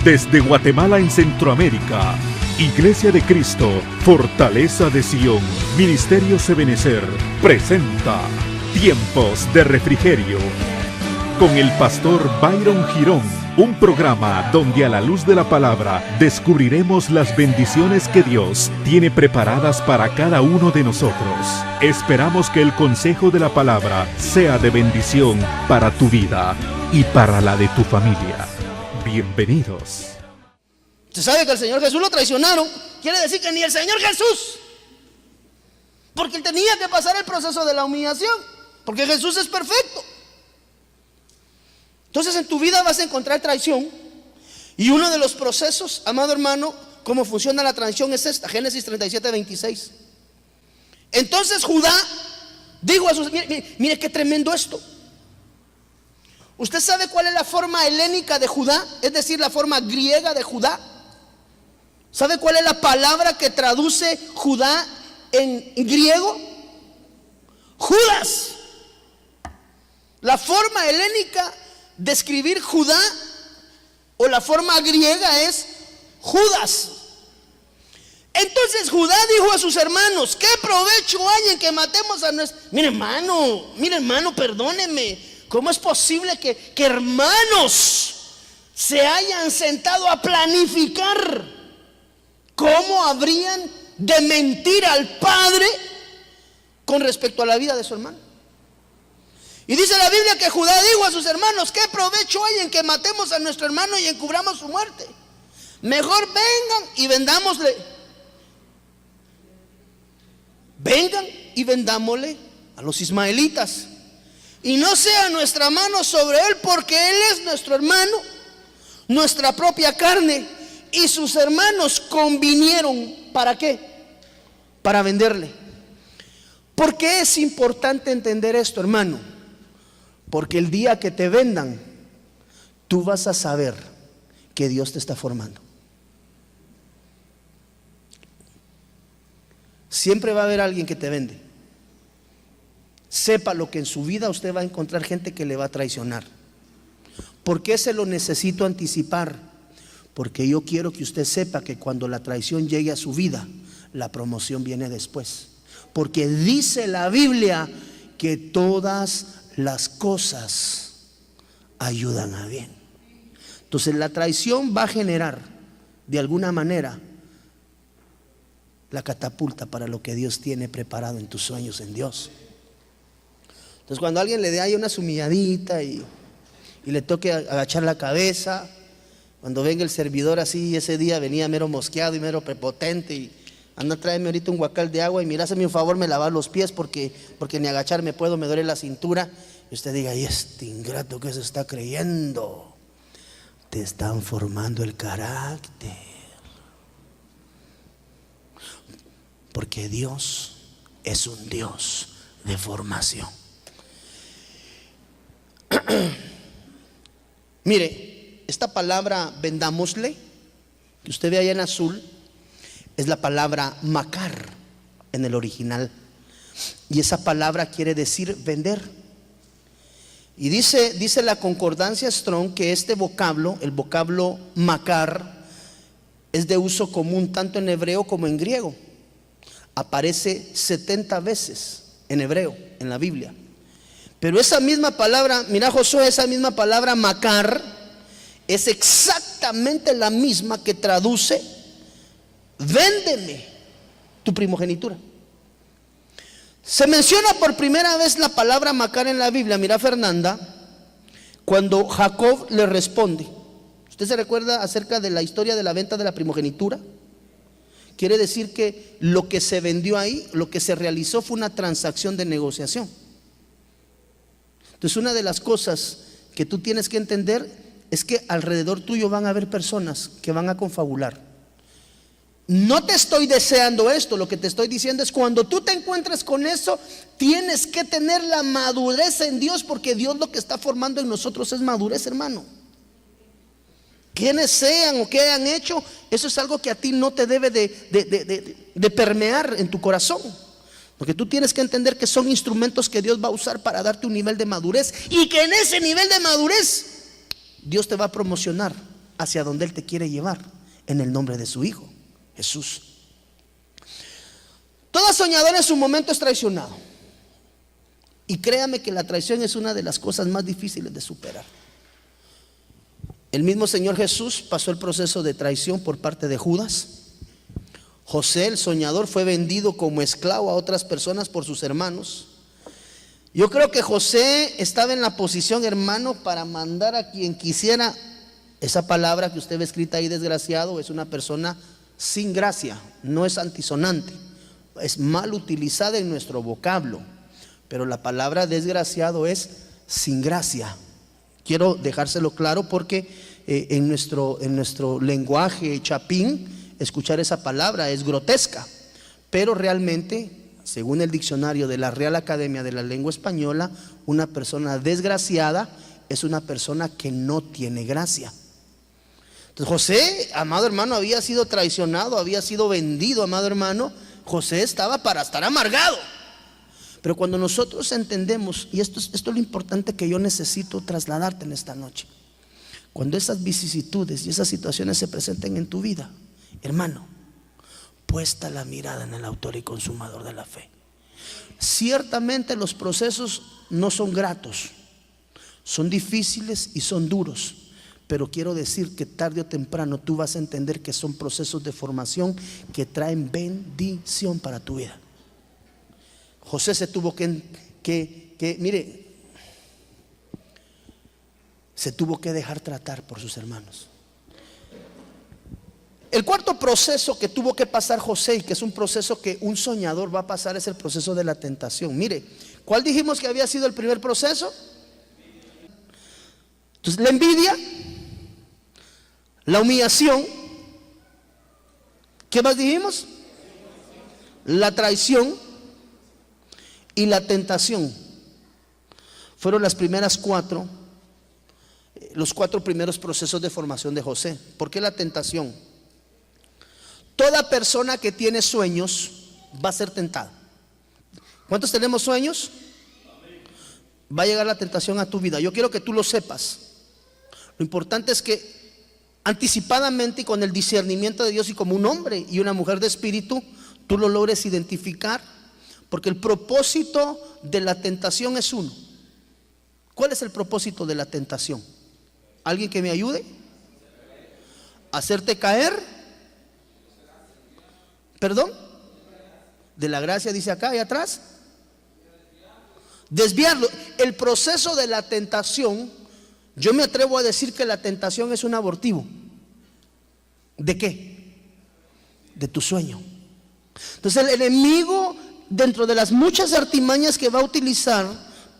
Desde Guatemala en Centroamérica, Iglesia de Cristo, Fortaleza de Sion, Ministerio Ebenecer, presenta Tiempos de Refrigerio, con el pastor Byron Girón, un programa donde a la luz de la palabra descubriremos las bendiciones que Dios tiene preparadas para cada uno de nosotros. Esperamos que el consejo de la palabra sea de bendición para tu vida y para la de tu familia. Bienvenidos. Usted sabe que al Señor Jesús lo traicionaron. Quiere decir que ni el Señor Jesús, porque Él tenía que pasar el proceso de la humillación, porque Jesús es perfecto. Entonces en tu vida vas a encontrar traición. Y uno de los procesos, amado hermano, cómo funciona la traición es esta. Génesis 37:26. Entonces Judá dijo a sus... Mire qué tremendo esto. ¿Usted sabe cuál es la forma helénica de Judá? Es decir, la forma griega de Judá. ¿Sabe cuál es la palabra que traduce Judá en griego? Judas. La forma helénica de escribir Judá o la forma griega es Judas. Entonces Judá dijo a sus hermanos: ¿qué provecho hay en que matemos a nuestro... Mire hermano, perdóneme. ¿Cómo es posible que hermanos se hayan sentado a planificar cómo habrían de mentir al padre con respecto a la vida de su hermano? Y dice la Biblia que Judá dijo a sus hermanos: ¿qué provecho hay en que matemos a nuestro hermano y encubramos su muerte? Mejor vengan y vendámosle. Vengan y vendámosle a los ismaelitas, y no sea nuestra mano sobre él, porque él es nuestro hermano, nuestra propia carne. Y sus hermanos convinieron, ¿para qué? Para venderle. ¿Por qué es importante entender esto, hermano? Porque el día que te vendan, tú vas a saber que Dios te está formando. Siempre va a haber alguien que te vende. Sepa lo que en su vida usted va a encontrar gente que le va a traicionar. ¿Por qué se lo necesito anticipar? Porque yo quiero que usted sepa que cuando la traición llegue a su vida, la promoción viene después. Porque dice la Biblia que todas las cosas ayudan a bien. Entonces la traición va a generar de alguna manera la catapulta para lo que Dios tiene preparado en tus sueños en Dios. Entonces cuando alguien le dé ahí una sumilladita y le toque agachar la cabeza, cuando venga el servidor así, ese día venía mero mosqueado y mero prepotente y anda, tráeme ahorita un guacal de agua y mira, hazme un favor, me lavar los pies porque ni agacharme puedo, me duele la cintura. Y usted diga: y este ingrato que se está creyendo. Te están formando el carácter, porque Dios es un Dios de formación. Mire, esta palabra vendámosle, que usted ve allá en azul, es la palabra macar en el original. Y esa palabra quiere decir vender. Y dice la concordancia Strong que este vocablo, el vocablo macar, es de uso común tanto en hebreo como en griego. Aparece 70 veces en hebreo, en la Biblia. Pero esa misma palabra, mira Josué, esa misma palabra macar es exactamente la misma que traduce: véndeme tu primogenitura. Se menciona por primera vez la palabra macar en la Biblia, mira Fernanda, cuando Jacob le responde. ¿Usted se recuerda acerca de la historia de la venta de la primogenitura? Quiere decir que lo que se vendió ahí, lo que se realizó fue una transacción de negociación. Entonces una de las cosas que tú tienes que entender es que alrededor tuyo van a haber personas que van a confabular. No te estoy deseando esto, lo que te estoy diciendo es: cuando tú te encuentres con eso, tienes que tener la madurez en Dios, porque Dios lo que está formando en nosotros es madurez, hermano. Quienes sean o que hayan hecho, eso es algo que a ti no te debe de permear en tu corazón. Porque tú tienes que entender que son instrumentos que Dios va a usar para darte un nivel de madurez, y que en ese nivel de madurez Dios te va a promocionar hacia donde Él te quiere llevar, en el nombre de su Hijo, Jesús. Todo soñador en su momento es traicionado. Y créame que la traición es una de las cosas más difíciles de superar. El mismo Señor Jesús pasó el proceso de traición por parte de Judas. José, el soñador, fue vendido como esclavo a otras personas por sus hermanos. Yo creo que José estaba en la posición, hermano, para mandar a quien quisiera. Esa palabra que usted ve escrita ahí, desgraciado, es una persona sin gracia, no es antisonante, es mal utilizada en nuestro vocablo, pero la palabra desgraciado es sin gracia. Quiero dejárselo claro porque en nuestro lenguaje chapín, escuchar esa palabra es grotesca, pero realmente, según el diccionario de la Real Academia de la Lengua Española, una persona desgraciada es una persona que no tiene gracia. Entonces José, amado hermano, había sido traicionado, había sido vendido, amado hermano. José estaba para estar amargado. Pero cuando nosotros entendemos, y esto es lo importante que yo necesito trasladarte en esta noche, cuando esas vicisitudes y esas situaciones se presenten en tu vida, hermano, puesta la mirada en el autor y consumador de la fe. Ciertamente los procesos no son gratos, son difíciles y son duros, pero quiero decir que tarde o temprano tú vas a entender que son procesos de formación que traen bendición para tu vida. José se tuvo mire, se tuvo que dejar tratar por sus hermanos. El cuarto proceso que tuvo que pasar José, y que es un proceso que un soñador va a pasar, es el proceso de la tentación. Mire, ¿cuál dijimos que había sido el primer proceso? Entonces, la envidia, la humillación, ¿qué más dijimos? La traición y la tentación. Fueron las primeras los cuatro primeros procesos de formación de José. ¿Por qué la tentación? Toda persona que tiene sueños va a ser tentada. ¿Cuántos tenemos sueños? Va a llegar la tentación a tu vida. Yo quiero que tú lo sepas. Lo importante es que anticipadamente y con el discernimiento de Dios, y como un hombre y una mujer de espíritu, tú lo logres identificar, porque el propósito de la tentación es uno. ¿Cuál es el propósito de la tentación? ¿Alguien que me ayude? Hacerte caer. ¿Perdón? De la gracia, dice acá y atrás. Desviarlo. El proceso de la tentación, yo me atrevo a decir que la tentación es un abortivo. ¿De qué? De tu sueño. Entonces el enemigo, dentro de las muchas artimañas que va a utilizar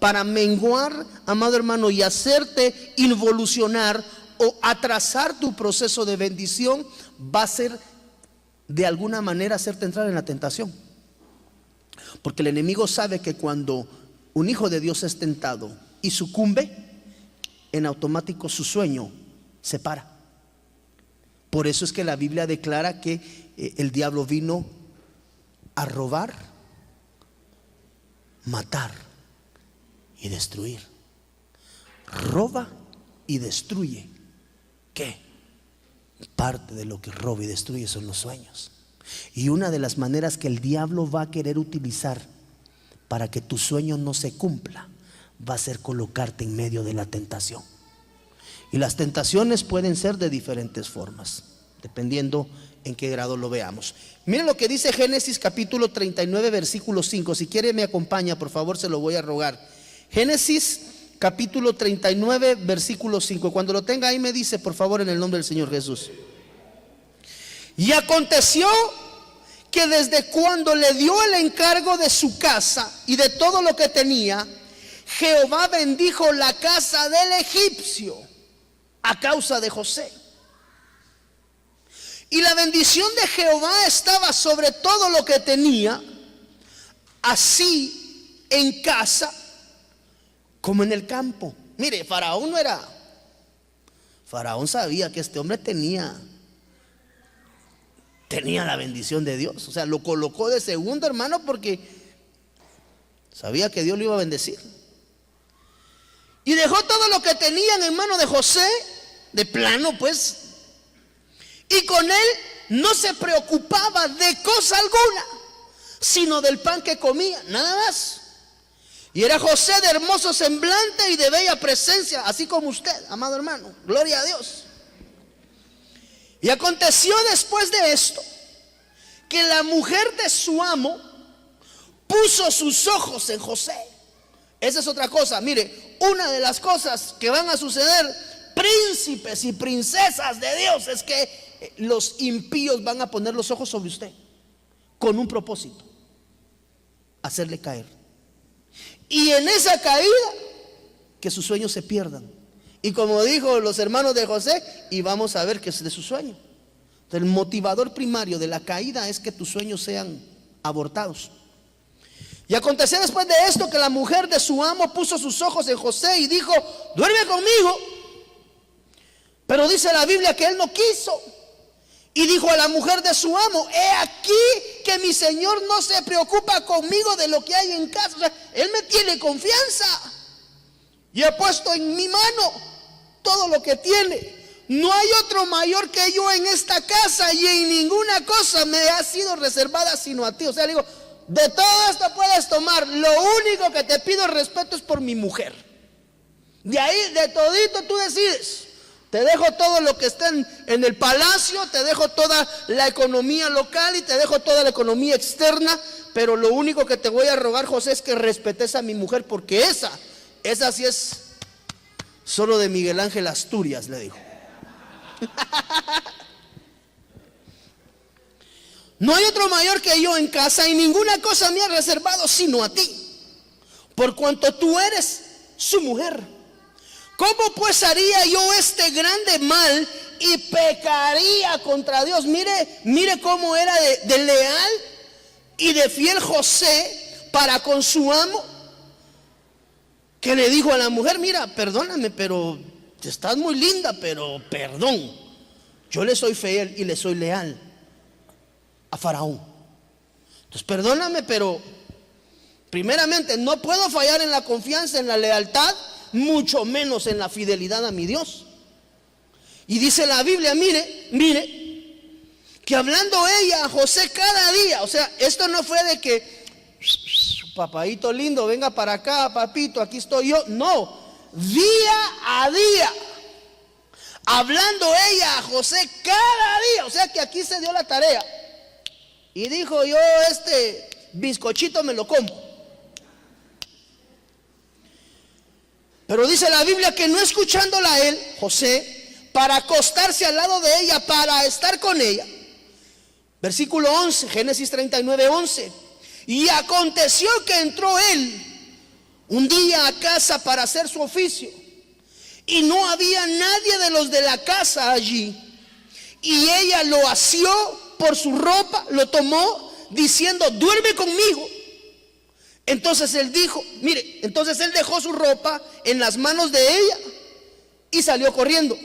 para menguar, amado hermano, y hacerte involucionar o atrasar tu proceso de bendición, va a ser de alguna manera hacerte entrar en la tentación. Porque el enemigo sabe que cuando un hijo de Dios es tentado y sucumbe, en automático su sueño se para. Por eso es que la Biblia declara que el diablo vino a robar, matar y destruir. Roba y destruye. ¿Qué? Parte de lo que roba y destruye son los sueños. Y una de las maneras que el diablo va a querer utilizar para que tu sueño no se cumpla va a ser colocarte en medio de la tentación. Y las tentaciones pueden ser de diferentes formas, dependiendo en qué grado lo veamos. Miren lo que dice Génesis capítulo 39 versículo 5. Si quiere me acompaña, por favor, se lo voy a rogar. Génesis capítulo 39 versículo 5. Cuando lo tenga ahí me dice, por favor, en el nombre del Señor Jesús. Y aconteció que desde cuando le dio el encargo de su casa y de todo lo que tenía, Jehová bendijo la casa del egipcio a causa de José. Y la bendición de Jehová estaba sobre todo lo que tenía, así en casa como en el campo. Mire, Faraón sabía que este hombre tenía la bendición de Dios. O sea, lo colocó de segundo, hermano, porque sabía que Dios lo iba a bendecir. Y dejó todo lo que tenían en mano de José. De plano, pues, y con él no se preocupaba de cosa alguna, sino del pan que comía, nada más. Y era José de hermoso semblante y de bella presencia, así como usted, amado hermano, gloria a Dios. Y aconteció después de esto, que la mujer de su amo puso sus ojos en José. Esa es otra cosa. Mire, una de las cosas que van a suceder, príncipes y princesas de Dios, es que los impíos van a poner los ojos sobre usted con un propósito: hacerle caer. Y en esa caída, que sus sueños se pierdan. Y como dijo los hermanos de José, y vamos a ver que es de su sueño. El motivador primario de la caída es que tus sueños sean abortados. Y aconteció después de esto que la mujer de su amo puso sus ojos en José y dijo: duerme conmigo. Pero dice la Biblia que él no quiso. Y dijo a la mujer de su amo: he aquí que mi señor no se preocupa conmigo de lo que hay en casa. O sea, él me tiene confianza y ha puesto en mi mano todo lo que tiene. No hay otro mayor que yo en esta casa, y en ninguna cosa me ha sido reservada sino a ti. O sea, le digo, de todo esto puedes tomar, lo único que te pido respeto es por mi mujer. De ahí, de todito tú decides. Te dejo todo lo que está en el palacio, te dejo toda la economía local y te dejo toda la economía externa, pero lo único que te voy a rogar, José, es que respetes a mi mujer, porque esa sí es solo de Miguel Ángel Asturias, le dijo. No hay otro mayor que yo en casa, y ninguna cosa me ha reservado sino a ti, por cuanto tú eres su mujer. ¿Cómo pues haría yo este grande mal y pecaría contra Dios? Mire cómo era de leal y de fiel José para con su amo, que le dijo a la mujer: mira, perdóname, pero estás muy linda, pero perdón, yo le soy fiel y le soy leal a Faraón. Entonces perdóname, pero primeramente no puedo fallar en la confianza, en la lealtad, mucho menos en la fidelidad a mi Dios. Y dice la Biblia, mire, que hablando ella a José cada día, o sea, esto no fue de que papadito lindo, venga para acá, papito, aquí estoy yo. No, día a día, hablando ella a José cada día. O sea que aquí se dio la tarea y dijo: yo este bizcochito me lo como. Pero dice la Biblia que no escuchándola él, José, para acostarse al lado de ella, para estar con ella. Versículo 11, Génesis 39, 11. Y aconteció que entró él un día a casa para hacer su oficio, y no había nadie de los de la casa allí. Y ella lo asió por su ropa, lo tomó, diciendo: duerme conmigo. Entonces él dijo, entonces él dejó su ropa en las manos de ella y salió corriendo.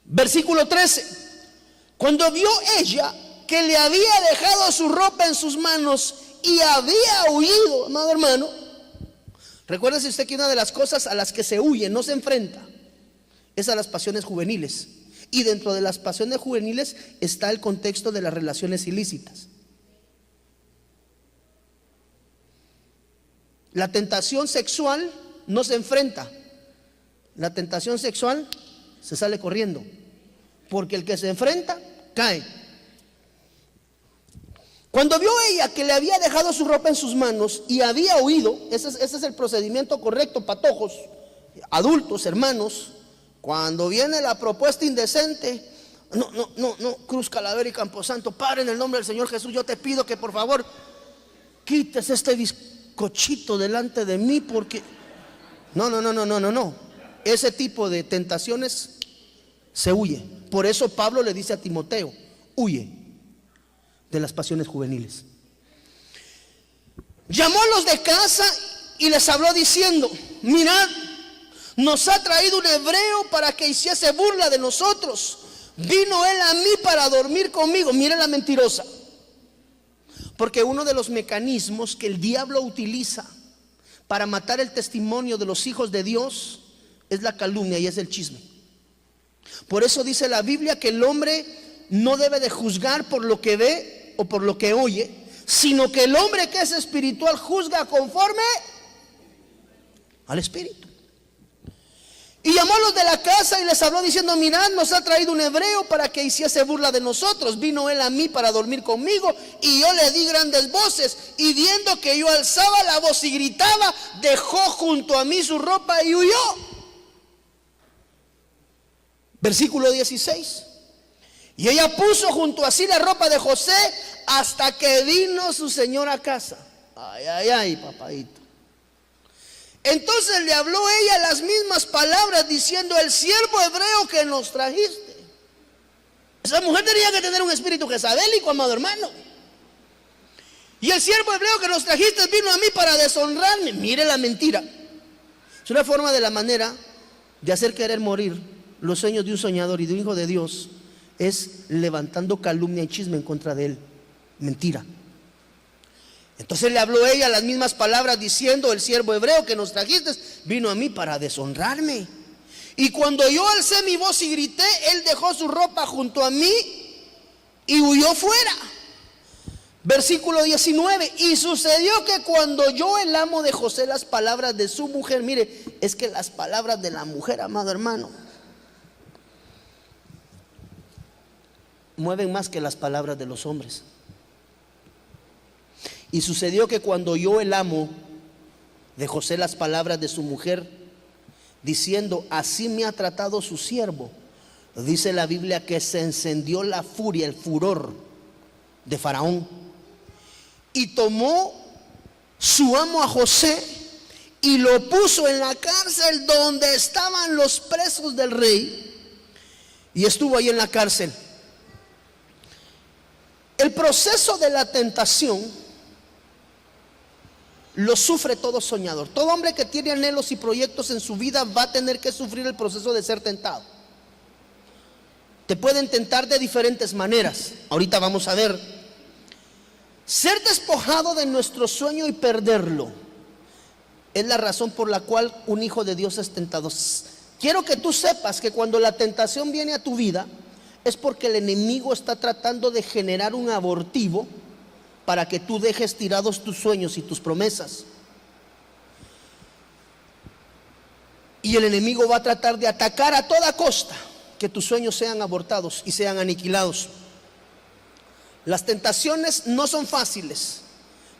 Versículo 13. Cuando vio ella que le había dejado su ropa en sus manos y había huido, amado hermano, recuérdese usted que una de las cosas a las que se huye, no se enfrenta, es a las pasiones juveniles. Y dentro de las pasiones juveniles está el contexto de las relaciones ilícitas. La tentación sexual no se enfrenta. La tentación sexual se sale corriendo, porque el que se enfrenta cae. Cuando vio ella que le había dejado su ropa en sus manos y había huido, ese es el procedimiento correcto, patojos, adultos, hermanos. Cuando viene la propuesta indecente, no, Cruz, Calavera y Camposanto, Padre, en el nombre del Señor Jesús, yo te pido que por favor quites este bizcochito delante de mí, porque no. Ese tipo de tentaciones se huye. Por eso Pablo le dice a Timoteo: huye de las pasiones juveniles. Llamó a los de casa y les habló diciendo: mirad, nos ha traído un hebreo para que hiciese burla de nosotros. Vino él a mí para dormir conmigo. Mire la mentirosa. Porque uno de los mecanismos que el diablo utiliza para matar el testimonio de los hijos de Dios es la calumnia y es el chisme. Por eso dice la Biblia que el hombre no debe de juzgar por lo que ve o por lo que oye, sino que el hombre que es espiritual juzga conforme al Espíritu. Y llamó a los de la casa y les habló diciendo: mirad, nos ha traído un hebreo para que hiciese burla de nosotros. Vino él a mí para dormir conmigo, y yo le di grandes voces, y viendo que yo alzaba la voz y gritaba, dejó junto a mí su ropa y huyó. Versículo 16. Y ella puso junto a sí la ropa de José hasta que vino su señor a casa. Ay, ay, ay, papadito. Entonces le habló ella las mismas palabras diciendo: el siervo hebreo que nos trajiste. Esa mujer tenía que tener un espíritu jezabélico, amado hermano. Y el siervo hebreo que nos trajiste vino a mí para deshonrarme. Mire la mentira. Es una forma de la manera de hacer querer morir los sueños de un soñador y de un hijo de Dios. Es levantando calumnia y chisme en contra de él. Mentira. Entonces le habló ella las mismas palabras diciendo: el siervo hebreo que nos trajiste vino a mí para deshonrarme. Y cuando yo alcé mi voz y grité, él dejó su ropa junto a mí y huyó fuera. Versículo 19. Y sucedió que cuando oyó el amo de José las palabras de su mujer, mire, es que las palabras de la mujer, amado hermano, mueven más que las palabras de los hombres. Y sucedió que cuando oyó el amo de José las palabras de su mujer, diciendo: así me ha tratado su siervo, dice la Biblia que se encendió la furia, el furor de Faraón, y tomó su amo a José y lo puso en la cárcel donde estaban los presos del rey, y estuvo ahí en la cárcel. El proceso de la tentación lo sufre todo soñador. Todo hombre que tiene anhelos y proyectos en su vida va a tener que sufrir el proceso de ser tentado. Te pueden tentar de diferentes maneras. Ahorita vamos a ver. Ser despojado de nuestro sueño y perderlo es la razón por la cual un hijo de Dios es tentado. Quiero que tú sepas que cuando la tentación viene a tu vida es porque el enemigo está tratando de generar un abortivo para que tú dejes tirados tus sueños y tus promesas. Y el enemigo va a tratar de atacar a toda costa que tus sueños sean abortados y sean aniquilados. Las tentaciones no son fáciles,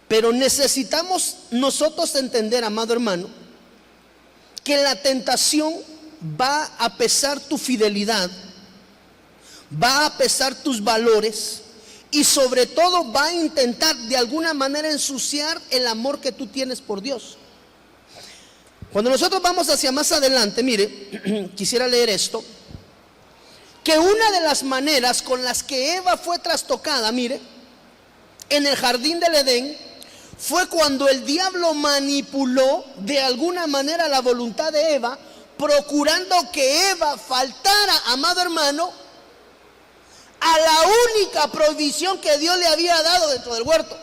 pero necesitamos nosotros entender, amado hermano, que la tentación va a pesar tu fidelidad, va a pesar tus valores, y sobre todo va a intentar de alguna manera ensuciar el amor que tú tienes por Dios. Cuando nosotros vamos hacia más adelante, mire, quisiera leer esto, que una de las maneras con las que Eva fue trastocada, mire, en el jardín del Edén, fue cuando el diablo manipuló de alguna manera la voluntad de Eva, procurando que Eva faltara, amado hermano, a la única provisión que Dios le había dado dentro del huerto.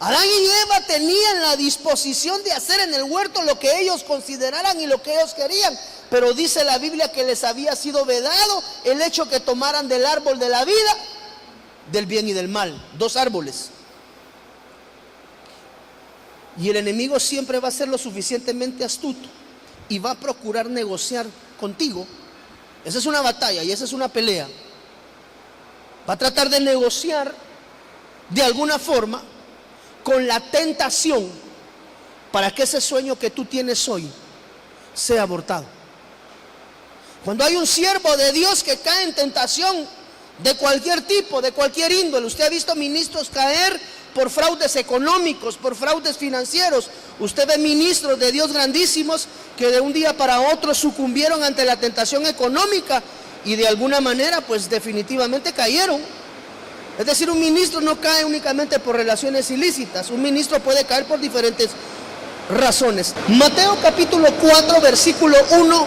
Adán y Eva tenían la disposición de hacer en el huerto lo que ellos consideraran y lo que ellos querían, pero dice la Biblia que les había sido vedado el hecho que tomaran del árbol de la vida, del bien y del mal, dos árboles. Y el enemigo siempre va a ser lo suficientemente astuto y va a procurar negociar contigo. Esa es una batalla y esa es una pelea. Va a tratar de negociar de alguna forma con la tentación para que ese sueño que tú tienes hoy sea abortado. Cuando hay un siervo de Dios que cae en tentación de cualquier tipo, de cualquier índole, usted ha visto ministros caer por fraudes económicos, por fraudes financieros. Usted ve ministros de Dios grandísimos que de un día para otro sucumbieron ante la tentación económica y de alguna manera pues definitivamente cayeron. Es decir, un ministro no cae únicamente por relaciones ilícitas, un ministro puede caer por diferentes razones. Mateo capítulo 4 versículo 1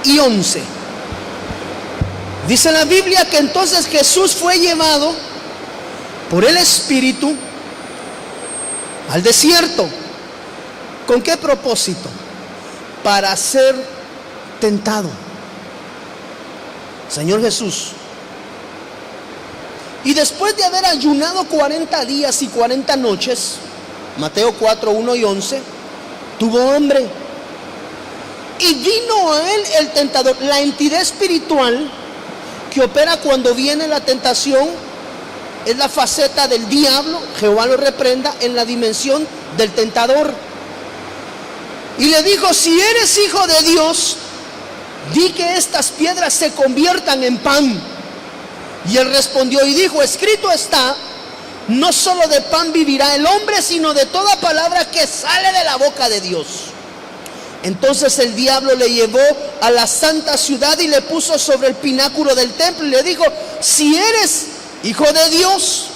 y 11. Dice la Biblia que entonces Jesús fue llevado por el Espíritu al desierto. ¿Con qué propósito? Para ser tentado. Señor Jesús. Y después de haber ayunado 40 días y 40 noches, Mateo 4, 1 y 11, tuvo hambre. Y vino a él el tentador. La entidad espiritual que opera cuando viene la tentación es la faceta del diablo, Jehová lo reprenda, en la dimensión del tentador. Y le dijo: si eres hijo de Dios, di que estas piedras se conviertan en pan. Y él respondió y dijo: escrito está, no solo de pan vivirá el hombre, sino de toda palabra que sale de la boca de Dios. Entonces el diablo le llevó a la santa ciudad y le puso sobre el pináculo del templo y le dijo: si eres hijo de Dios,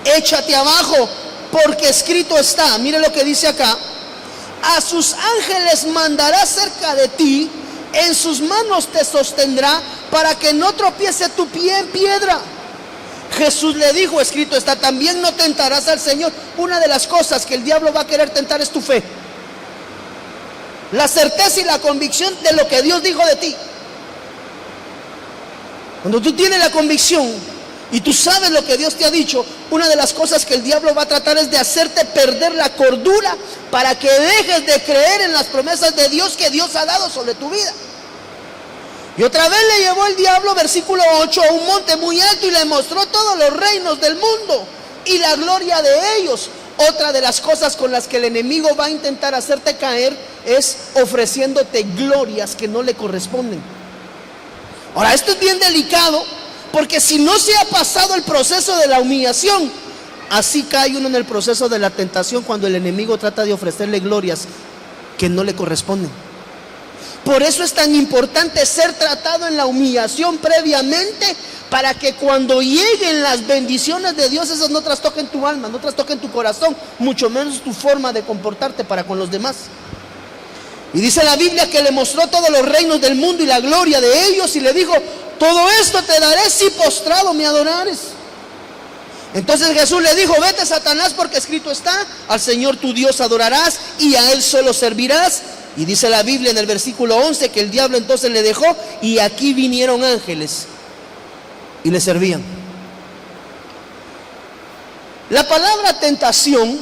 échate abajo, porque escrito está. Mire lo que dice acá: a sus ángeles mandará cerca de ti, en sus manos te sostendrá, para que no tropiece tu pie en piedra. Jesús le dijo: escrito está también, no tentarás al Señor. Una de las cosas que el diablo va a querer tentar es tu fe, la certeza y la convicción de lo que Dios dijo de ti. Cuando tú tienes la convicción y tú sabes lo que Dios te ha dicho, una de las cosas que el diablo va a tratar es de hacerte perder la cordura, para que dejes de creer en las promesas de Dios que Dios ha dado sobre tu vida. Y otra vez le llevó el diablo, versículo 8, a un monte muy alto y le mostró todos los reinos del mundo y la gloria de ellos. Otra de las cosas con las que el enemigo va a intentar hacerte caer es ofreciéndote glorias que no le corresponden. Ahora, esto es bien delicado, porque si no se ha pasado el proceso de la humillación, así cae uno en el proceso de la tentación, cuando el enemigo trata de ofrecerle glorias que no le corresponden. Por eso es tan importante ser tratado en la humillación previamente, para que cuando lleguen las bendiciones de Dios, esas no trastoquen tu alma, no trastoquen tu corazón, mucho menos tu forma de comportarte para con los demás. Y dice la Biblia que le mostró todos los reinos del mundo y la gloria de ellos, y le dijo: todo esto te daré si postrado me adorares. Entonces Jesús le dijo: vete, Satanás, porque escrito está, al Señor tu Dios adorarás y a Él solo servirás. Y dice la Biblia en el versículo 11 que el diablo entonces le dejó, y aquí vinieron ángeles y le servían. La palabra tentación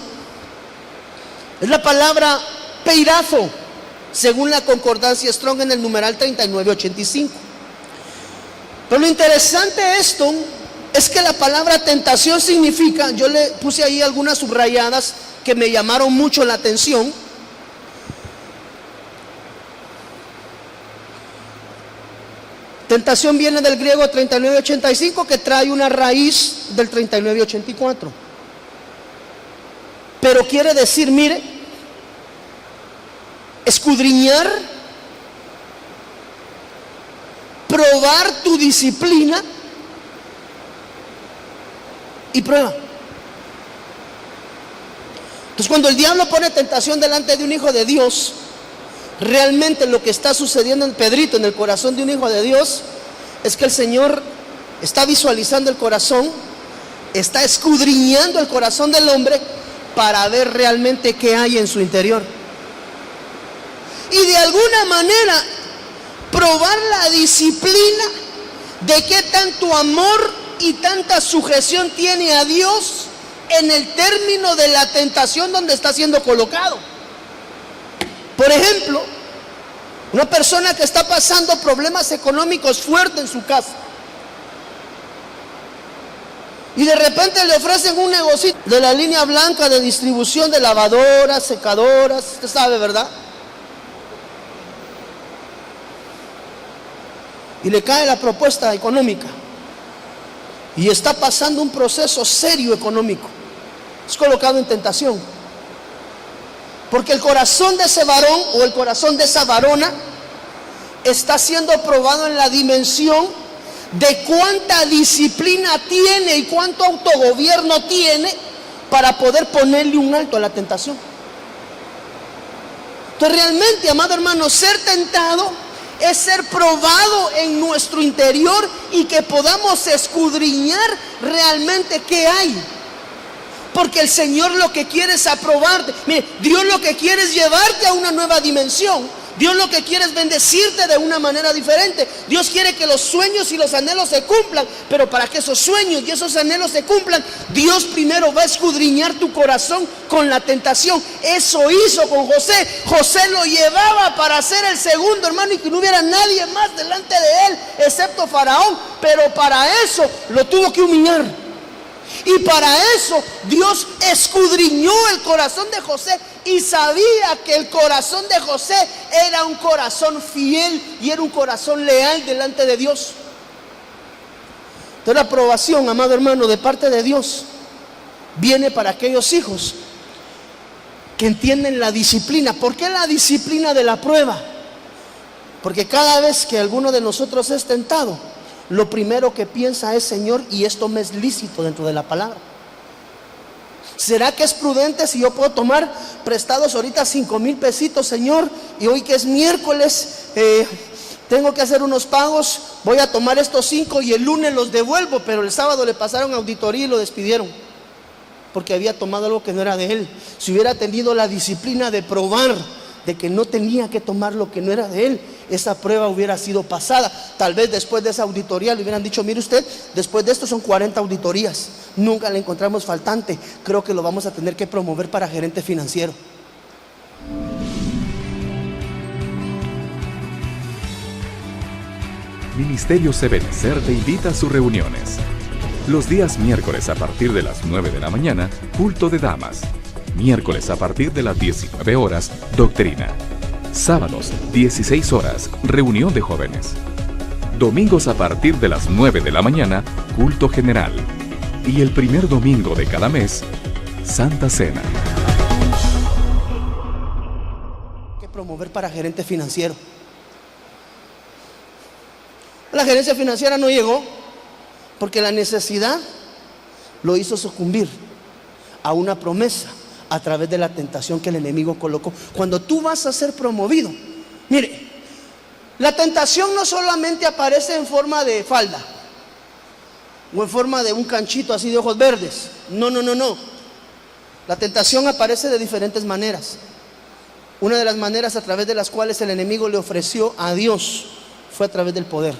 es la palabra peirazo, según la concordancia Strong en el numeral 3985. Pero lo interesante de esto es que la palabra tentación significa, yo le puse ahí algunas subrayadas que me llamaron mucho la atención. Tentación viene del griego 3985, que trae una raíz del 3984. Pero quiere decir, mire, escudriñar, probar tu disciplina y prueba. Entonces, cuando el diablo pone tentación delante de un hijo de Dios, realmente lo que está sucediendo en Pedrito, en el corazón de un hijo de Dios, es que el Señor está visualizando el corazón, está escudriñando el corazón del hombre para ver realmente qué hay en su interior. Y de alguna manera probar la disciplina de qué tanto amor y tanta sujeción tiene a Dios en el término de la tentación donde está siendo colocado. Por ejemplo, una persona que está pasando problemas económicos fuertes en su casa, y de repente le ofrecen un negocio de la línea blanca de distribución de lavadoras, secadoras, usted sabe, ¿verdad? Y le cae la propuesta económica y está pasando un proceso serio económico, es colocado en tentación. Porque el corazón de ese varón o el corazón de esa varona está siendo probado en la dimensión de cuánta disciplina tiene y cuánto autogobierno tiene para poder ponerle un alto a la tentación. Entonces, realmente, amado hermano, ser tentado es ser probado en nuestro interior y que podamos escudriñar realmente qué hay. Porque el Señor lo que quiere es aprobarte. Mire, Dios lo que quiere es llevarte a una nueva dimensión Dios lo que quiere es bendecirte de una manera diferente. Dios quiere que los sueños y los anhelos se cumplan, pero para que esos sueños y esos anhelos se cumplan, Dios primero va a escudriñar tu corazón con la tentación. Eso hizo con José. José lo llevaba para ser el segundo, hermano, y que no hubiera nadie más delante de él excepto Faraón, pero para eso lo tuvo que humillar. Y para eso Dios escudriñó el corazón de José y sabía que el corazón de José era un corazón fiel y era un corazón leal delante de Dios. Entonces la aprobación, amado hermano, de parte de Dios viene para aquellos hijos que entienden la disciplina. ¿Por qué la disciplina de la prueba? Porque cada vez que alguno de nosotros es tentado, lo primero que piensa es: Señor, y esto me es lícito dentro de la palabra. ¿Será que es prudente si yo puedo tomar prestados ahorita 5,000 pesitos, Señor? Y hoy que es miércoles, tengo que hacer unos pagos, voy a tomar estos 5 y el lunes los devuelvo. Pero el sábado le pasaron auditoría y lo despidieron porque había tomado algo que no era de él. Si hubiera tenido la disciplina de probar de que no tenía que tomar lo que no era de él, esa prueba hubiera sido pasada. Tal vez después de esa auditoría le hubieran dicho: mire usted, después de esto son 40 auditorías, nunca le encontramos faltante, creo que lo vamos a tener que promover para gerente financiero. Ministerio Ebenecer te invita a sus reuniones. Los días miércoles a partir de las 9 de la mañana, culto de damas. Miércoles a partir de las 19 horas, doctrina. Sábados, 16 horas, reunión de jóvenes. Domingos a partir de las 9 de la mañana, culto general. Y el primer domingo de cada mes, Santa Cena. Que promover para gerente financiero. La gerencia financiera no llegó porque la necesidad lo hizo sucumbir a una promesa a través de la tentación que el enemigo colocó. Cuando tú vas a ser promovido, mire, la tentación no solamente aparece en forma de falda o en forma de un canchito así de ojos verdes. No. La tentación aparece de diferentes maneras. Una de las maneras a través de las cuales el enemigo le ofreció a Dios fue a través del poder.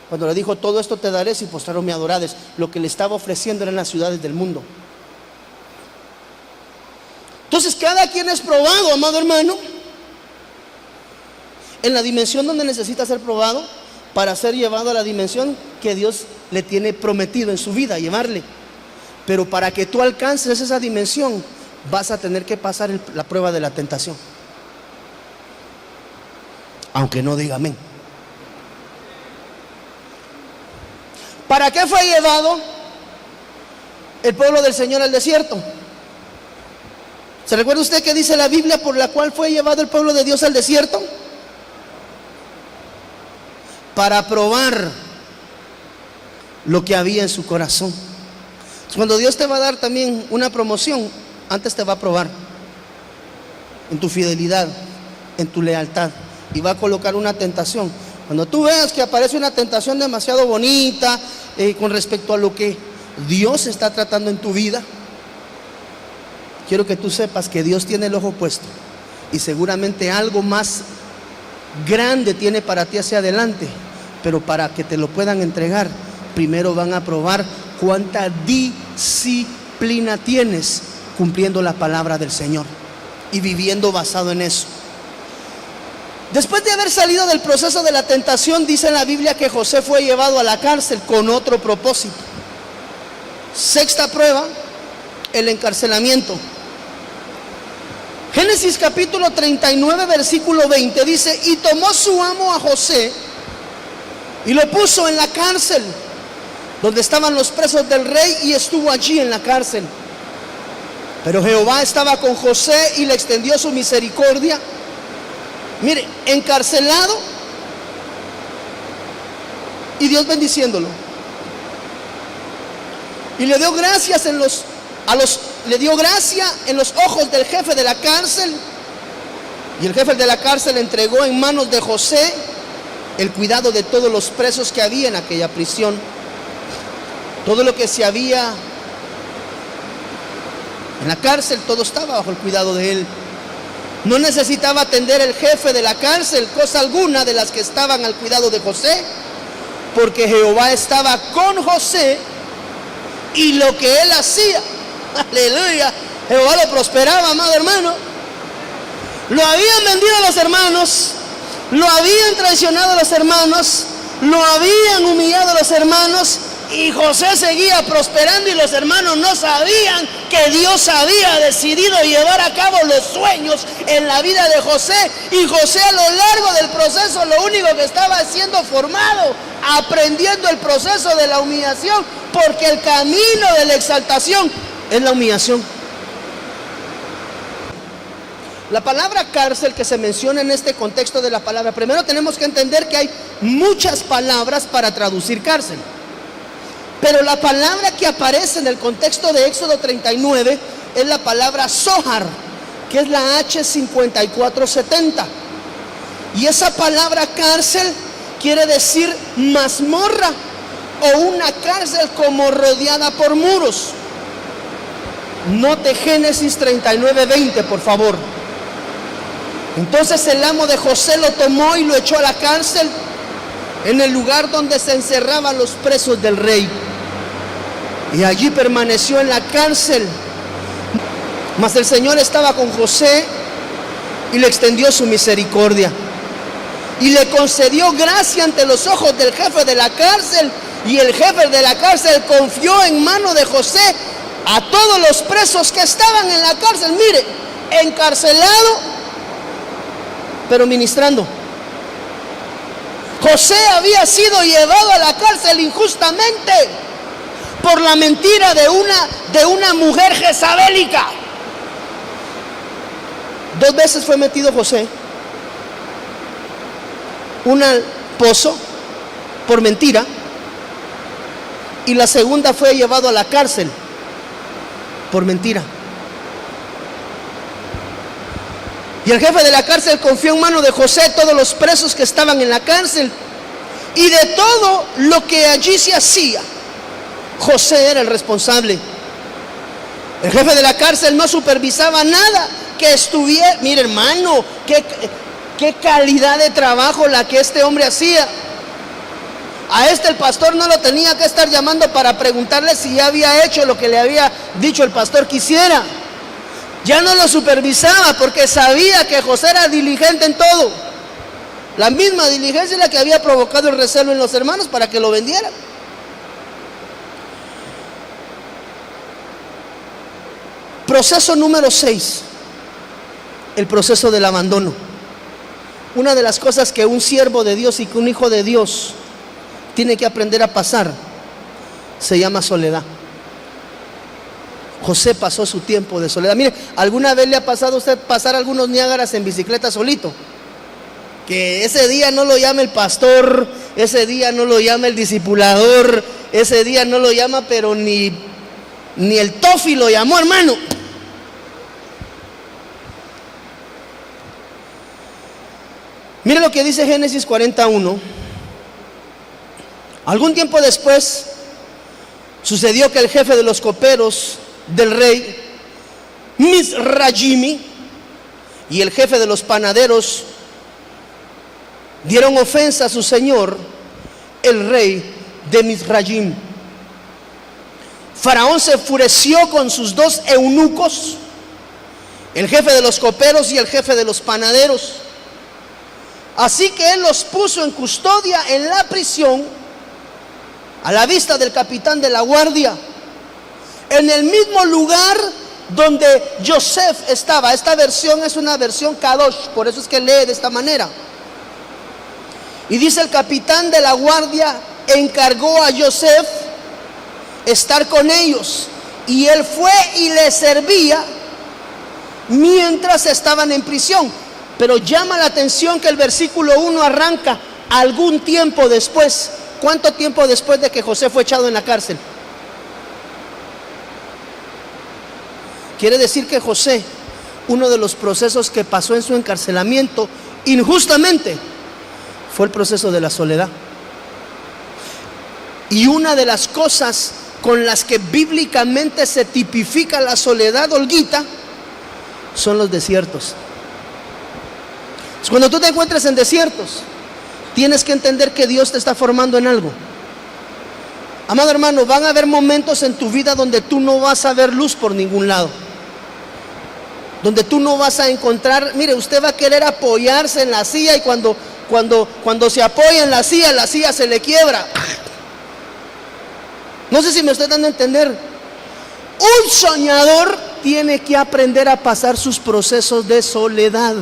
Cuando le dijo: todo esto te daré si postraron me adorades. Lo que le estaba ofreciendo eran las ciudades del mundo. Entonces cada quien es probado, amado hermano, en la dimensión donde necesita ser probado para ser llevado a la dimensión que Dios le tiene prometido en su vida, llevarle. Pero para que tú alcances esa dimensión, vas a tener que pasar la prueba de la tentación. Aunque no diga amén. ¿Para qué fue llevado el pueblo del Señor al desierto? ¿Se recuerda usted que dice la Biblia por la cual fue llevado el pueblo de Dios al desierto? Para probar lo que había en su corazón. Cuando Dios te va a dar también una promoción, antes te va a probar en tu fidelidad, en tu lealtad, y va a colocar una tentación. Cuando tú veas que aparece una tentación demasiado bonita con respecto a lo que Dios está tratando en tu vida, quiero que tú sepas que Dios tiene el ojo puesto y seguramente algo más grande tiene para ti hacia adelante. Pero para que te lo puedan entregar, primero van a probar cuánta disciplina tienes cumpliendo la palabra del Señor y viviendo basado en eso. Después de haber salido del proceso de la tentación, dice en la Biblia que José fue llevado a la cárcel con otro propósito. Sexta prueba, el encarcelamiento. Génesis capítulo 39 versículo 20 dice: y tomó su amo a José y lo puso en la cárcel donde estaban los presos del rey, y estuvo allí en la cárcel. Pero Jehová estaba con José y le extendió su misericordia. Mire, encarcelado y Dios bendiciéndolo. Y le dio gracias le dio gracia en los ojos del jefe de la cárcel. Y el jefe de la cárcel entregó en manos de José el cuidado de todos los presos que había en aquella prisión. Todo lo que se había en la cárcel, todo estaba bajo el cuidado de él. No necesitaba atender el jefe de la cárcel cosa alguna de las que estaban al cuidado de José, porque Jehová estaba con José y lo que él hacía, aleluya, Jehová lo prosperaba, amado hermano. Lo habían vendido a los hermanos, lo habían traicionado a los hermanos, lo habían humillado a los hermanos, y José seguía prosperando, y los hermanos no sabían que Dios había decidido llevar a cabo los sueños en la vida de José. Y José, a lo largo del proceso, lo único que estaba siendo formado, aprendiendo el proceso de la humillación, porque el camino de la exaltación es la humillación. La palabra cárcel que se menciona en este contexto de la palabra, primero tenemos que entender que hay muchas palabras para traducir cárcel, pero la palabra que aparece en el contexto de Éxodo 39 es la palabra Zohar, que es la H5470, y esa palabra cárcel quiere decir mazmorra o una cárcel como rodeada por muros. Note Génesis 39:20, por favor. Entonces el amo de José lo tomó y lo echó a la cárcel, en el lugar donde se encerraban los presos del rey, y allí permaneció en la cárcel. Mas el Señor estaba con José y le extendió su misericordia y le concedió gracia ante los ojos del jefe de la cárcel, y el jefe de la cárcel confió en mano de José a todos los presos que estaban en la cárcel. Mire, encarcelado pero ministrando. José había sido llevado a la cárcel injustamente por la mentira de una mujer jezabélica. 2 veces fue metido José, una al pozo por mentira, y la segunda fue llevado a la cárcel por mentira. Y el jefe de la cárcel confió en mano de José todos los presos que estaban en la cárcel, y de todo lo que allí se hacía, José era el responsable. El jefe de la cárcel no supervisaba nada que estuviera. Mire, hermano, qué calidad de trabajo la que este hombre hacía. A el pastor no lo tenía que estar llamando para preguntarle si ya había hecho lo que le había dicho el pastor que hiciera. Ya no lo supervisaba, porque sabía que José era diligente en todo. La misma diligencia es la que había provocado el recelo en los hermanos para que lo vendieran. Proceso número 6, el proceso del abandono. Una de las cosas que un siervo de Dios y que un hijo de Dios tiene que aprender a pasar se llama soledad. José pasó su tiempo de soledad. Mire, ¿alguna vez le ha pasado a usted pasar algunos Niágaras en bicicleta solito? Que ese día no lo llama el pastor, ese día no lo llama el discipulador, ese día no lo llama, pero ni el Tofi lo llamó, hermano. Mire lo que dice Génesis 41. Algún tiempo después sucedió que el jefe de los coperos del rey Misrayimi y el jefe de los panaderos dieron ofensa a su señor, el rey de Misrayim. Faraón se enfureció con sus 2 eunucos, el jefe de los coperos y el jefe de los panaderos. Así que él los puso en custodia en la prisión, a la vista del capitán de la guardia, en el mismo lugar donde Joseph estaba. Esta versión es una versión Kadosh, por eso es que lee de esta manera. Y dice: el capitán de la guardia encargó a Joseph estar con ellos, y él fue y les servía mientras estaban en prisión. Pero llama la atención que el versículo 1 arranca algún tiempo después. ¿Cuánto tiempo después de que José fue echado en la cárcel? Quiere decir que José, uno de los procesos que pasó en su encarcelamiento injustamente, fue el proceso de la soledad. Y una de las cosas con las que bíblicamente se tipifica la soledad, Olguita, son los desiertos. Cuando tú te encuentres en desiertos, tienes que entender que Dios te está formando en algo. Amado hermano, van a haber momentos en tu vida donde tú no vas a ver luz por ningún lado, donde tú no vas a encontrar, mire, usted va a querer apoyarse en la silla y cuando se apoya en la silla se le quiebra. No sé si me estoy dando a entender. Un soñador tiene que aprender a pasar sus procesos de soledad.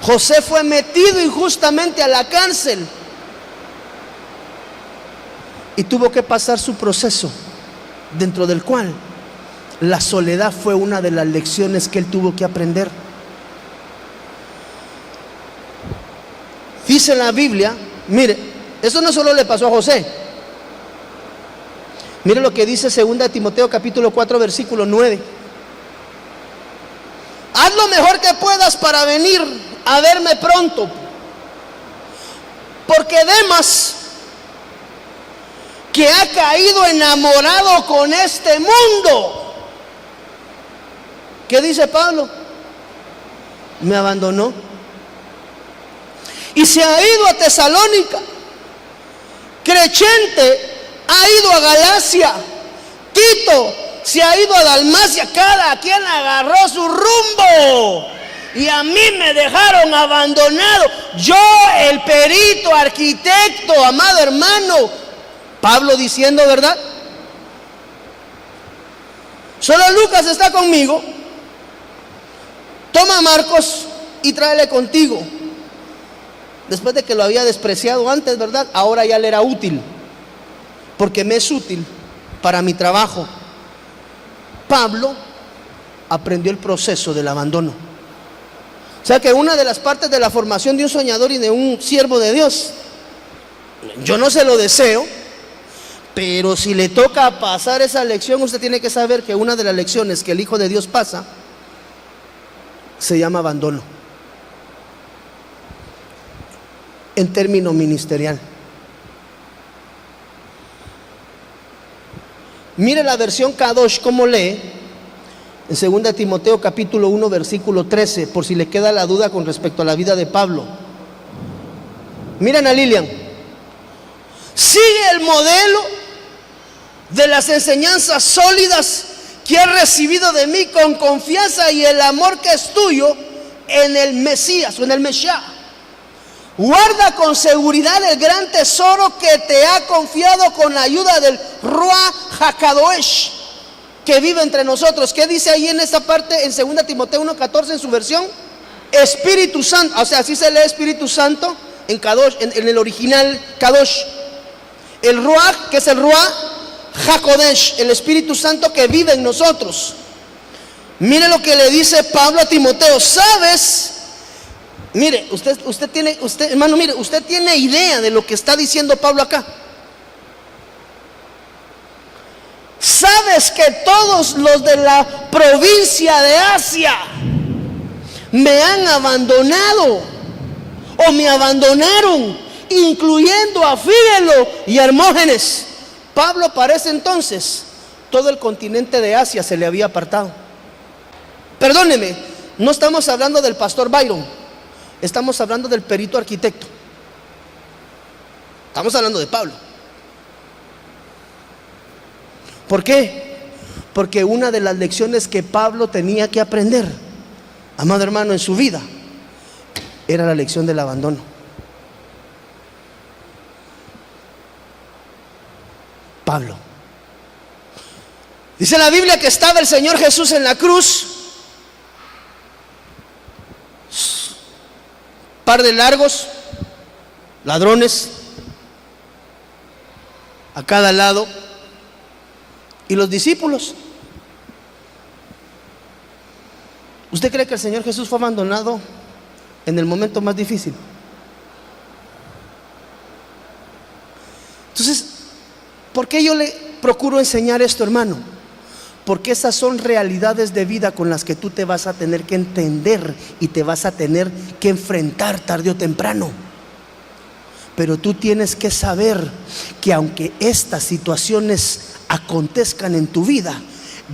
José fue metido injustamente a la cárcel y tuvo que pasar su proceso, dentro del cual la soledad fue una de las lecciones que él tuvo que aprender. Dice la Biblia, mire, eso no solo le pasó a José. Mire lo que dice 2 Timoteo capítulo 4 versículo 9. Haz lo mejor que puedas para venir a verme pronto, porque Demas, que ha caído enamorado con este mundo, ¿qué dice Pablo? Me abandonó y se ha ido a Tesalónica. Crescente ha ido a Galacia. Tito se ha ido a Dalmacia. Cada quien agarró su rumbo y a mí me dejaron abandonado. Yo, el perito, arquitecto, amado hermano. Pablo diciendo, ¿verdad? Solo Lucas está conmigo. Toma a Marcos y tráele contigo. Después de que lo había despreciado antes, ¿verdad? Ahora ya le era útil, porque me es útil para mi trabajo. Pablo aprendió el proceso del abandono. O sea que una de las partes de la formación de un soñador y de un siervo de Dios, yo no se lo deseo, pero si le toca pasar esa lección, usted tiene que saber que una de las lecciones que el Hijo de Dios pasa se llama abandono, en término ministerial. Mire la versión Kadosh como lee en 2 Timoteo capítulo 1 versículo 13, por si le queda la duda con respecto a la vida de Pablo. Miren a Lilian. Sigue el modelo de las enseñanzas sólidas que has recibido de mí con confianza y el amor que es tuyo en el Mesías o en el Mesías. Guarda con seguridad el gran tesoro que te ha confiado con la ayuda del Ruach HaKadosh que vive entre nosotros. ¿Qué dice ahí en esta parte en 2 Timoteo 1:14 en su versión? Espíritu Santo, o sea, así se lee Espíritu Santo en Kadosh, en el original Kadosh. El Ruach, que es el Ruach HaKodesh, el Espíritu Santo que vive en nosotros. Mire lo que le dice Pablo a Timoteo. ¿Sabes? Mire, hermano, mire, usted tiene idea de lo que está diciendo Pablo acá. ¿Sabes que todos los de la provincia de Asia me han abandonado o me abandonaron, incluyendo a Fígelo y Hermógenes? Pablo, para ese entonces, todo el continente de Asia se le había apartado. Perdóneme, no estamos hablando del pastor Byron, estamos hablando del perito arquitecto. Estamos hablando de Pablo. ¿Por qué? Porque una de las lecciones que Pablo tenía que aprender, amado hermano, en su vida, era la lección del abandono. Pablo. Dice la Biblia que estaba el Señor Jesús en la cruz, par de largos, ladrones a cada lado, y los discípulos. ¿Usted cree que el Señor Jesús fue abandonado en el momento más difícil? Entonces, ¿por qué yo le procuro enseñar esto, hermano? Porque esas son realidades de vida con las que tú te vas a tener que entender y te vas a tener que enfrentar tarde o temprano. Pero tú tienes que saber que aunque estas situaciones acontezcan en tu vida,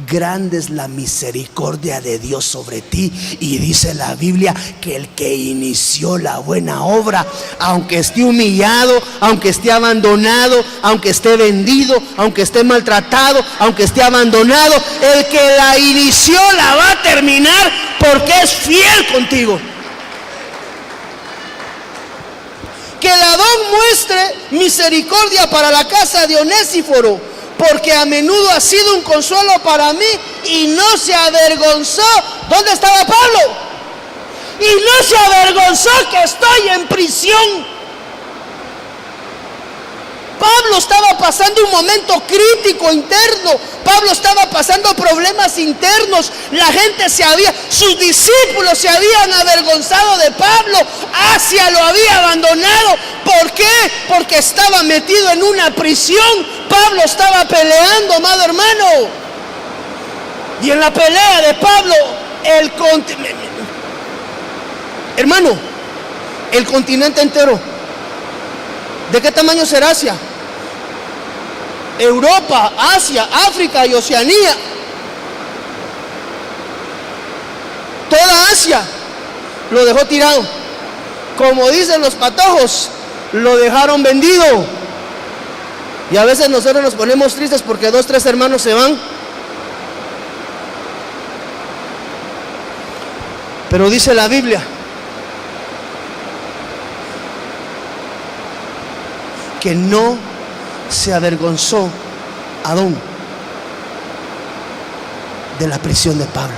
grande es la misericordia de Dios sobre ti. Y dice la Biblia que el que inició la buena obra, aunque esté humillado, aunque esté abandonado, aunque esté vendido, aunque esté maltratado, aunque esté abandonado, el que la inició la va a terminar, porque es fiel contigo. Que el Adón muestre misericordia para la casa de Onesíforo, porque a menudo ha sido un consuelo para mí y no se avergonzó. ¿Dónde estaba Pablo? Y no se avergonzó que estoy en prisión. Pablo estaba pasando un momento crítico interno. Pablo estaba pasando problemas internos. Sus discípulos se habían avergonzado de Pablo. Asia lo había abandonado. ¿Por qué? Porque estaba metido en una prisión. Pablo estaba peleando, amado hermano. Y en la pelea de Pablo, el continente entero. ¿De qué tamaño será Asia? Europa, Asia, África y Oceanía. Toda Asia lo dejó tirado. Como dicen los patojos, lo dejaron vendido. Y a veces nosotros nos ponemos tristes porque 2, 3 hermanos se van. Pero dice la Biblia que no se avergonzó Adón de la prisión de Pablo.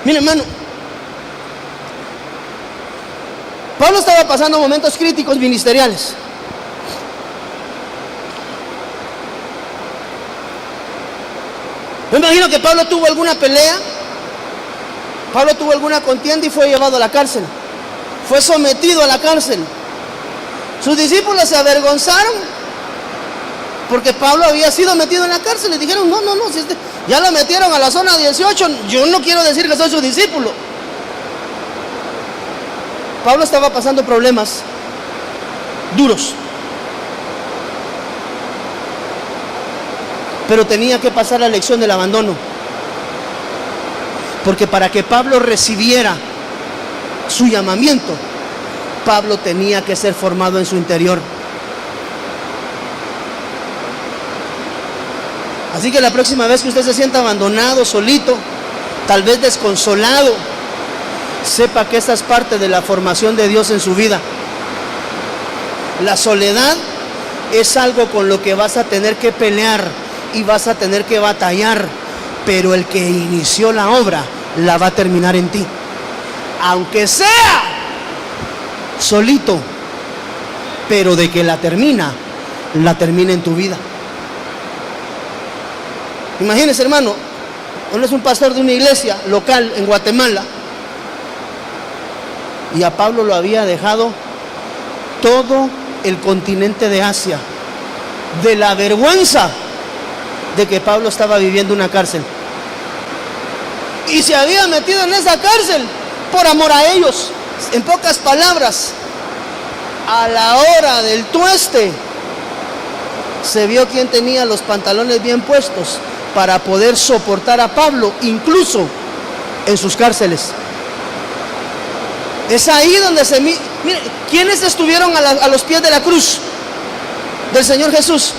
Mira, hermano, Pablo estaba pasando momentos críticos ministeriales. Me imagino que Pablo tuvo alguna pelea, Pablo tuvo alguna contienda y fue llevado a la cárcel. Fue sometido a la cárcel. Sus discípulos se avergonzaron porque Pablo había sido metido en la cárcel. Le dijeron, no, si ya lo metieron a la zona 18, yo no quiero decir que soy su discípulo. Pablo estaba pasando problemas duros, pero tenía que pasar la lección del abandono, porque para que Pablo recibiera su llamamiento, Pablo tenía que ser formado en su interior. Así que la próxima vez que usted se sienta abandonado, solito, tal vez desconsolado, sepa que esa es parte de la formación de Dios en su vida. La soledad es algo con lo que vas a tener que pelear y vas a tener que batallar, pero el que inició la obra la va a terminar en ti. Aunque sea solito, pero de que la termina en tu vida. Imagínese, hermano, uno es un pastor de una iglesia local en Guatemala y a Pablo lo había dejado todo el continente de Asia de la vergüenza de que Pablo estaba viviendo una cárcel, y se había metido en esa cárcel por amor a ellos. En pocas palabras, a la hora del tueste se vio quién tenía los pantalones bien puestos para poder soportar a Pablo incluso en sus cárceles. Es ahí donde mire, ¿quiénes estuvieron a los pies de la cruz del Señor Jesús?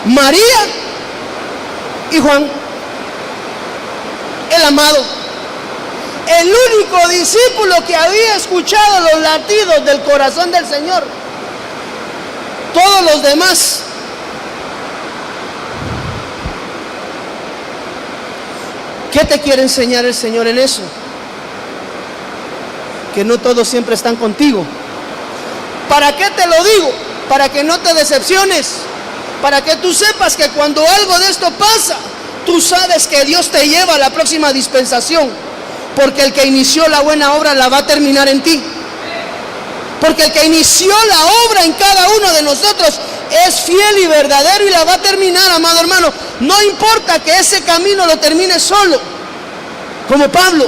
María y Juan, el amado, el único discípulo que había escuchado los latidos del corazón del Señor. Todos los demás ¿qué te quiere enseñar el Señor en eso? Que no todos siempre están contigo. ¿Para qué te lo digo? Para que no te decepciones, para que tú sepas que cuando algo de esto pasa, tú sabes que Dios te lleva a la próxima dispensación, porque el que inició la buena obra la va a terminar en ti. Porque el que inició la obra en cada uno de nosotros es fiel y verdadero y la va a terminar, amado hermano. No importa que ese camino lo termines solo, como Pablo,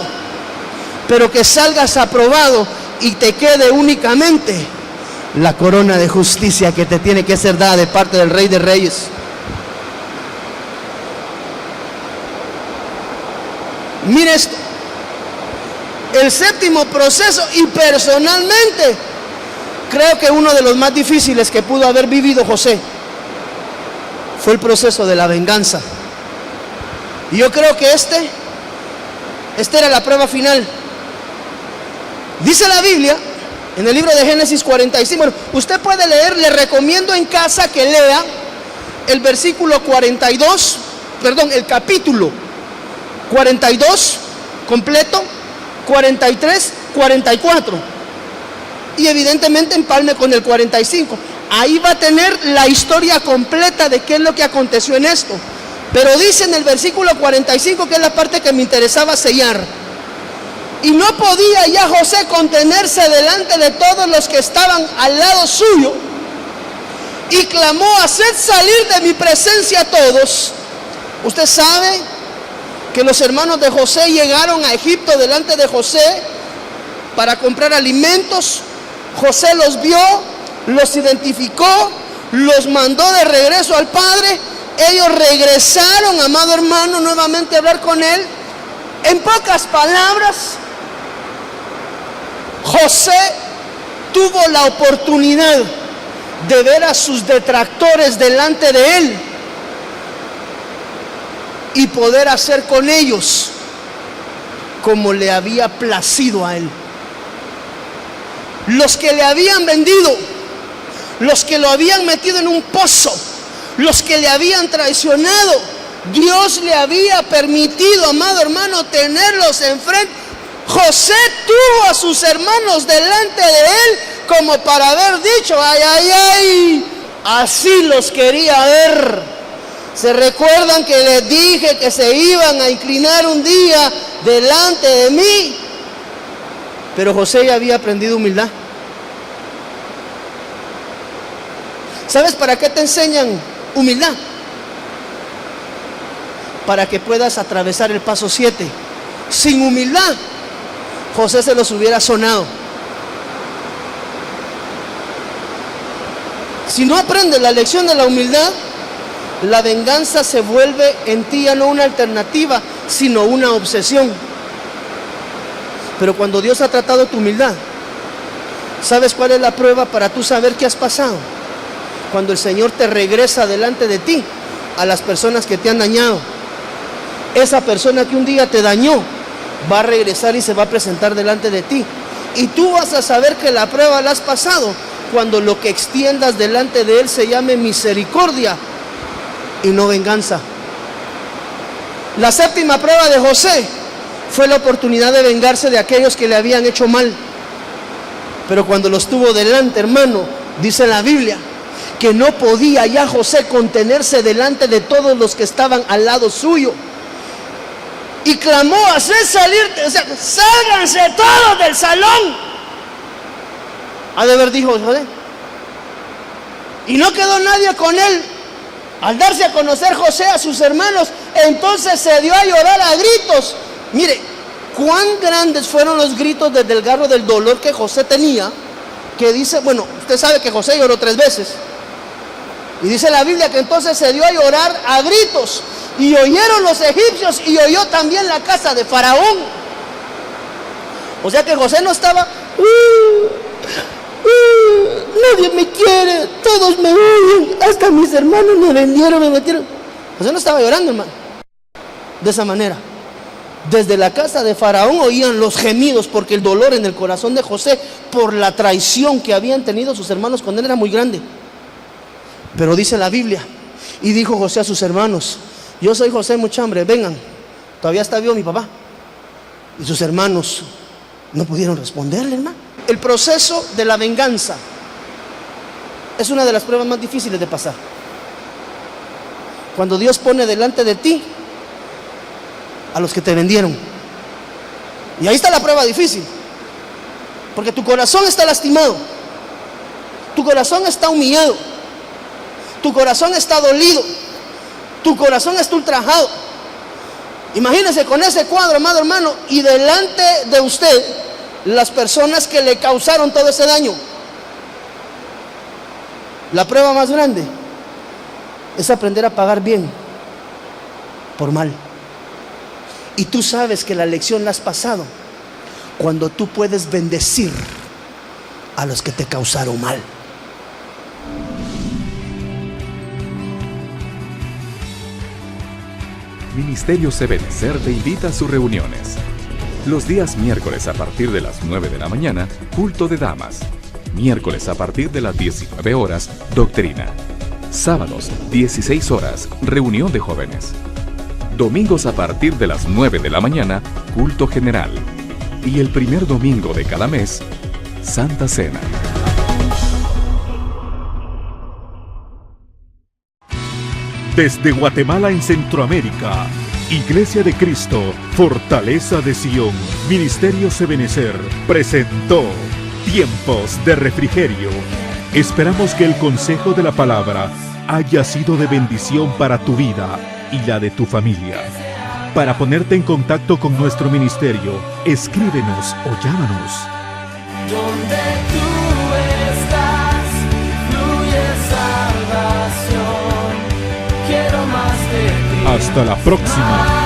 pero que salgas aprobado y te quede únicamente la corona de justicia que te tiene que ser dada de parte del Rey de Reyes. Mire esto, el séptimo proceso, y personalmente creo que uno de los más difíciles que pudo haber vivido José fue el proceso de la venganza. Y yo creo que esta era la prueba final. Dice la Biblia en el libro de Génesis 45, bueno, usted puede leer, le recomiendo en casa que lea el versículo 42, perdón, el capítulo 42 completo, 43, 44, y evidentemente empalme con el 45. Ahí va a tener la historia completa de qué es lo que aconteció en esto. Pero dice en el versículo 45, que es la parte que me interesaba sellar: y no podía ya José contenerse delante de todos los que estaban al lado suyo, y clamó: haced salir de mi presencia a todos. Usted sabe que los hermanos de José llegaron a Egipto delante de José para comprar alimentos. José los vio, los identificó, los mandó de regreso al padre. Ellos regresaron, amado hermano, nuevamente a hablar con él. En pocas palabras, José tuvo la oportunidad de ver a sus detractores delante de él y poder hacer con ellos como le había placido a él. Los que le habían vendido, los que lo habían metido en un pozo, los que le habían traicionado, Dios le había permitido, amado hermano, tenerlos enfrente. José tuvo a sus hermanos delante de él como para haber dicho: ay, ay, ay, así los quería ver. ¿Se recuerdan que les dije que se iban a inclinar un día delante de mí? Pero José ya había aprendido humildad. ¿Sabes para qué te enseñan humildad? Para que puedas atravesar el paso 7. Sin humildad, José se los hubiera sonado. Si no aprendes la lección de la humildad, la venganza se vuelve en ti ya no una alternativa, sino una obsesión. Pero cuando Dios ha tratado tu humildad, ¿sabes cuál es la prueba para tú saber qué has pasado? Cuando el Señor te regresa delante de ti a las personas que te han dañado. Esa persona que un día te dañó va a regresar y se va a presentar delante de ti. Y tú vas a saber que la prueba la has pasado cuando lo que extiendas delante de Él se llame misericordia y no venganza. La séptima prueba de José fue la oportunidad de vengarse de aquellos que le habían hecho mal. Pero cuando los tuvo delante, hermano, dice la Biblia que no podía ya José contenerse delante de todos los que estaban al lado suyo. Y clamó: haced salir, o sea, sálganse todos del salón. Ha de haber dicho José. Y no quedó nadie con él. Al darse a conocer José a sus hermanos, entonces se dio a llorar a gritos. Mire, cuán grandes fueron los gritos desde el garro del dolor que José tenía, que dice, bueno, usted sabe que José lloró 3 veces. Y dice la Biblia que entonces se dio a llorar a gritos. Y oyeron los egipcios y oyó también la casa de Faraón. O sea que José no estaba, nadie me quiere, todos me odian, hasta mis hermanos me vendieron, me metieron. José no estaba llorando, hermano, de esa manera. Desde la casa de Faraón oían los gemidos, porque el dolor en el corazón de José por la traición que habían tenido sus hermanos con él era muy grande. Pero dice la Biblia, y dijo José a sus hermanos: yo soy José, mucha hambre, vengan, todavía está vivo mi papá. Y sus hermanos no pudieron responderle, hermano. El proceso de la venganza es una de las pruebas más difíciles de pasar. Cuando Dios pone delante de ti a los que te vendieron. Y ahí está la prueba difícil, porque tu corazón está lastimado, tu corazón está humillado, tu corazón está dolido, tu corazón está ultrajado. Imagínese con ese cuadro, amado hermano, y delante de usted las personas que le causaron todo ese daño. La prueba más grande es aprender a pagar bien por mal. Y tú sabes que la lección la has pasado cuando tú puedes bendecir a los que te causaron mal. Ministerio Ebenecer te invita a sus reuniones. Los días miércoles a partir de las 9 de la mañana, culto de damas. Miércoles a partir de las 19 horas, doctrina. Sábados, 16 horas, reunión de jóvenes. Domingos a partir de las 9 de la mañana, culto general. Y el primer domingo de cada mes, Santa Cena. Desde Guatemala en Centroamérica, Iglesia de Cristo, Fortaleza de Sion, Ministerio Ebenecer, presentó Tiempos de Refrigerio. Esperamos que el consejo de la palabra haya sido de bendición para tu vida y la de tu familia. Para ponerte en contacto con nuestro ministerio, escríbenos o llámanos. Donde tú estás, fluye salvación. Quiero más de ti. Hasta la próxima.